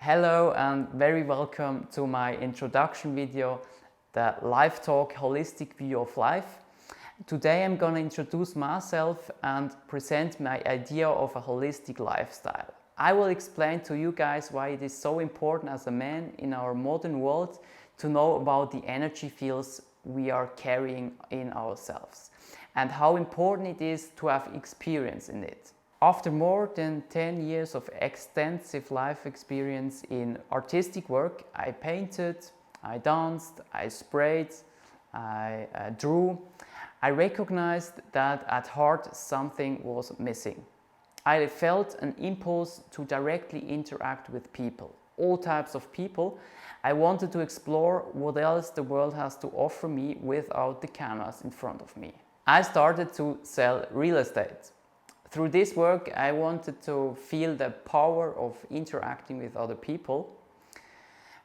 Hello and very welcome to my introduction video, the LIFETALK Holistic View of Life. Today I'm going to introduce myself and present my idea of a holistic lifestyle. I will explain to you guys why it is so important as a man in our modern world to know about the energy fields we are carrying in ourselves and how important it is to have experience in it. After more than 10 years of extensive life experience in artistic work, I painted, I danced, I sprayed, I drew. I recognized that at heart something was missing. I felt an impulse to directly interact with people, all types of people. I wanted to explore what else the world has to offer me without the canvas in front of me. I started to sell real estate. Through this work, I wanted to feel the power of interacting with other people.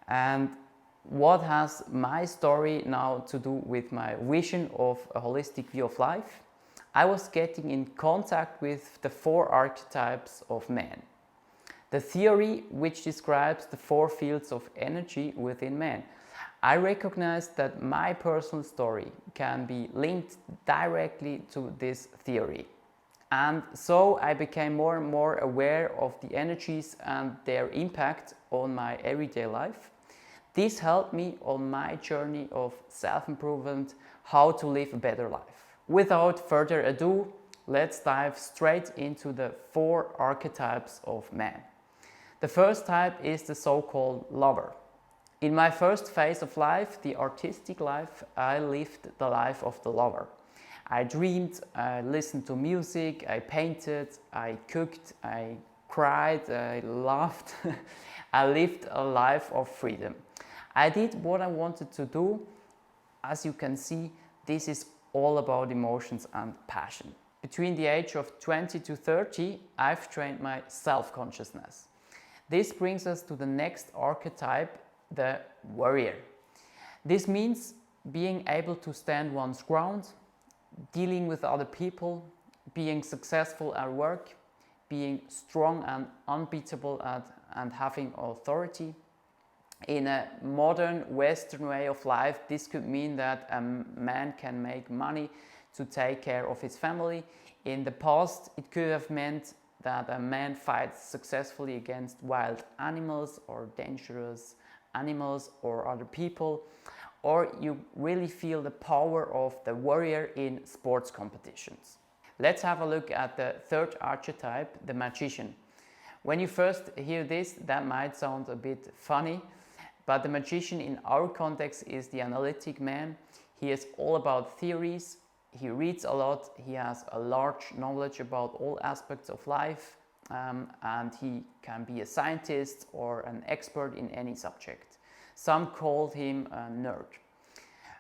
And what has my story now to do with my vision of a holistic view of life? I was getting in contact with the 4 archetypes of man. The theory which describes the 4 fields of energy within man. I recognized that my personal story can be linked directly to this theory. And so I became more and more aware of the energies and their impact on my everyday life. This helped me on my journey of self-improvement, how to live a better life. Without further ado, let's dive straight into the 4 archetypes of man. The first type is the so-called lover. In my first phase of life, the artistic life, I lived the life of the lover. I dreamed, I listened to music, I painted, I cooked, I cried, I laughed. I lived a life of freedom. I did what I wanted to do. As you can see, this is all about emotions and passion. Between the age of 20 to 30, I've trained my self-consciousness. This brings us to the next archetype, the warrior. This means being able to stand one's ground, dealing with other people, being successful at work, being strong and unbeatable and having authority. In a modern Western way of life, this could mean that a man can make money to take care of his family. In the past, it could have meant that a man fights successfully against wild animals or dangerous animals or other people. Or you really feel the power of the warrior in sports competitions. Let's have a look at the third archetype, the magician. When you first hear this, that might sound a bit funny, but the magician in our context is the analytic man. He is all about theories, he reads a lot, he has a large knowledge about all aspects of life, and he can be a scientist or an expert in any subject. Some called him a nerd.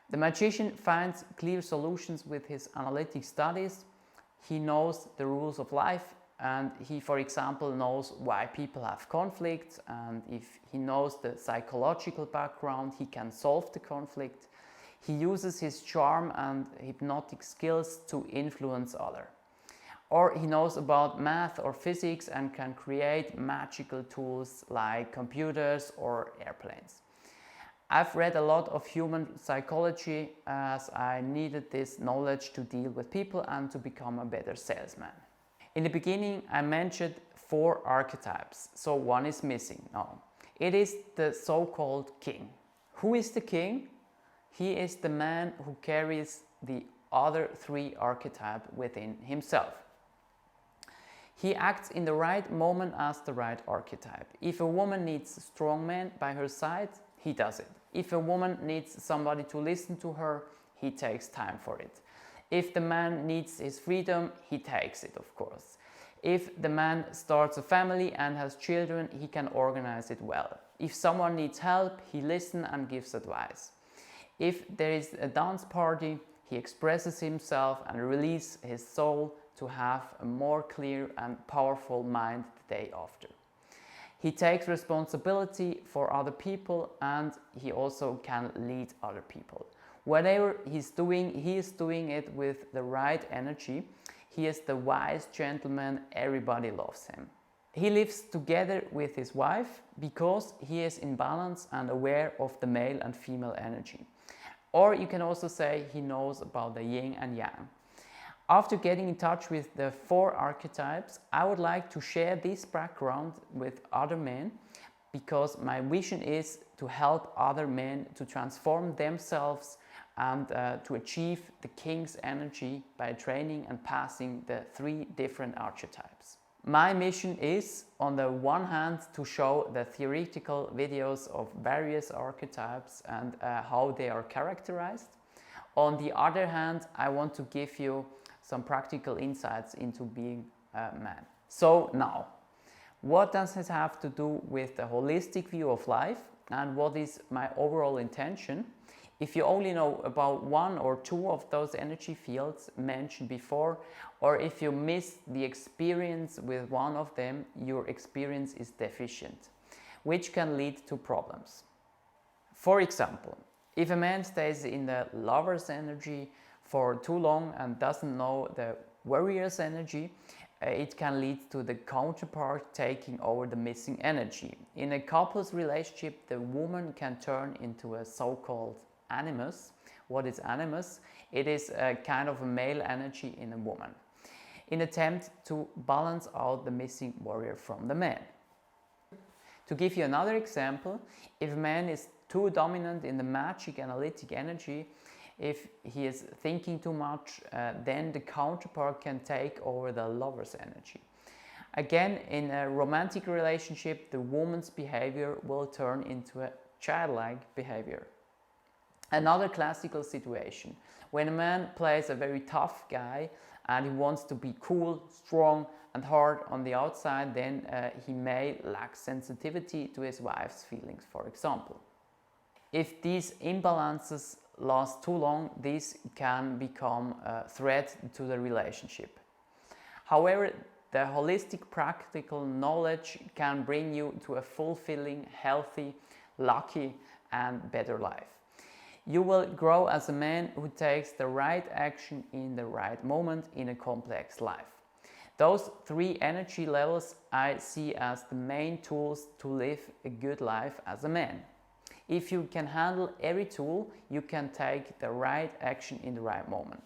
The magician finds clear solutions with his analytic studies. He knows the rules of life, and he, for example, knows why people have conflicts, and if he knows the psychological background, he can solve the conflict. He uses his charm and hypnotic skills to influence others. Or he knows about math or physics and can create magical tools like computers or airplanes. I've read a lot of human psychology as I needed this knowledge to deal with people and to become a better salesman. In the beginning, I mentioned 4 archetypes, so one is missing now. It is the so-called king. Who is the king? He is the man who carries the other 3 archetypes within himself. He acts in the right moment as the right archetype. If a woman needs a strong man by her side, he does it. If a woman needs somebody to listen to her, he takes time for it. If the man needs his freedom, he takes it, of course. If the man starts a family and has children, he can organize it well. If someone needs help, he listens and gives advice. If there is a dance party, he expresses himself and releases his soul to have a more clear and powerful mind the day after. He takes responsibility for other people and he also can lead other people. Whatever he's doing, he is doing it with the right energy. He is the wise gentleman, everybody loves him. He lives together with his wife because he is in balance and aware of the male and female energy. Or you can also say he knows about the yin and yang. After getting in touch with the 4 archetypes, I would like to share this background with other men because my vision is to help other men to transform themselves and to achieve the king's energy by training and passing the 3 different archetypes. My mission is, on the one hand, to show the theoretical videos of various archetypes and how they are characterized. On the other hand, I want to give you some practical insights into being a man. So now, what does this have to do with the holistic view of life, and what is my overall intention? If you only know about 1 or 2 of those energy fields mentioned before, or if you miss the experience with one of them, your experience is deficient, which can lead to problems. For example, if a man stays in the lover's energy for too long and doesn't know the warrior's energy, it can lead to the counterpart taking over the missing energy. In a couple's relationship, the woman can turn into a so-called animus. What is animus? It is a kind of a male energy in a woman, in attempt to balance out the missing warrior from the man. To give you another example, if a man is too dominant in the magic analytic energy, if he is thinking too much, then the counterpart can take over the lover's energy. Again, in a romantic relationship, the woman's behavior will turn into a childlike behavior. Another classical situation, when a man plays a very tough guy and he wants to be cool, strong and hard on the outside, then he may lack sensitivity to his wife's feelings, for example. If these imbalances last too long, this can become a threat to the relationship. However, the holistic practical knowledge can bring you to a fulfilling, healthy, lucky and better life. You will grow as a man who takes the right action in the right moment in a complex life. Those 3 energy levels I see as the main tools to live a good life as a man. If you can handle every tool, you can take the right action in the right moment.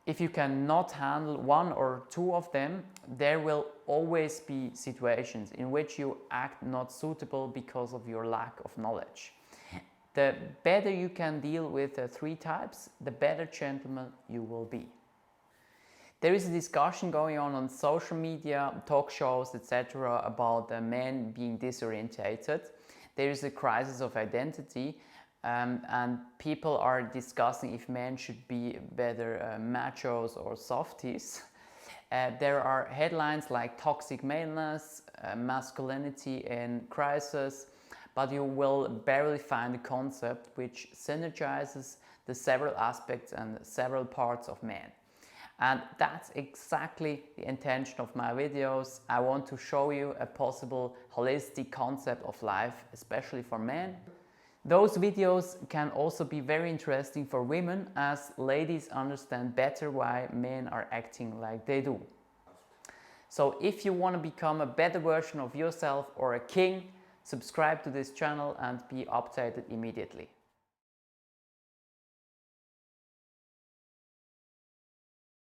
If you cannot handle 1 or 2 of them, there will always be situations in which you act not suitable because of your lack of knowledge. The better you can deal with the 3 types, the better gentleman you will be. There is a discussion going on social media, talk shows, etc. about men being disorientated. There is a crisis of identity, and people are discussing if men should be better machos or softies. There are headlines like toxic maleness, masculinity in crisis, but you will barely find a concept which synergizes the several aspects and several parts of man. And that's exactly the intention of my videos. I want to show you a possible holistic concept of life, especially for men. Those videos can also be very interesting for women, as ladies understand better why men are acting like they do. So if you want to become a better version of yourself or a king, subscribe to this channel and be updated immediately.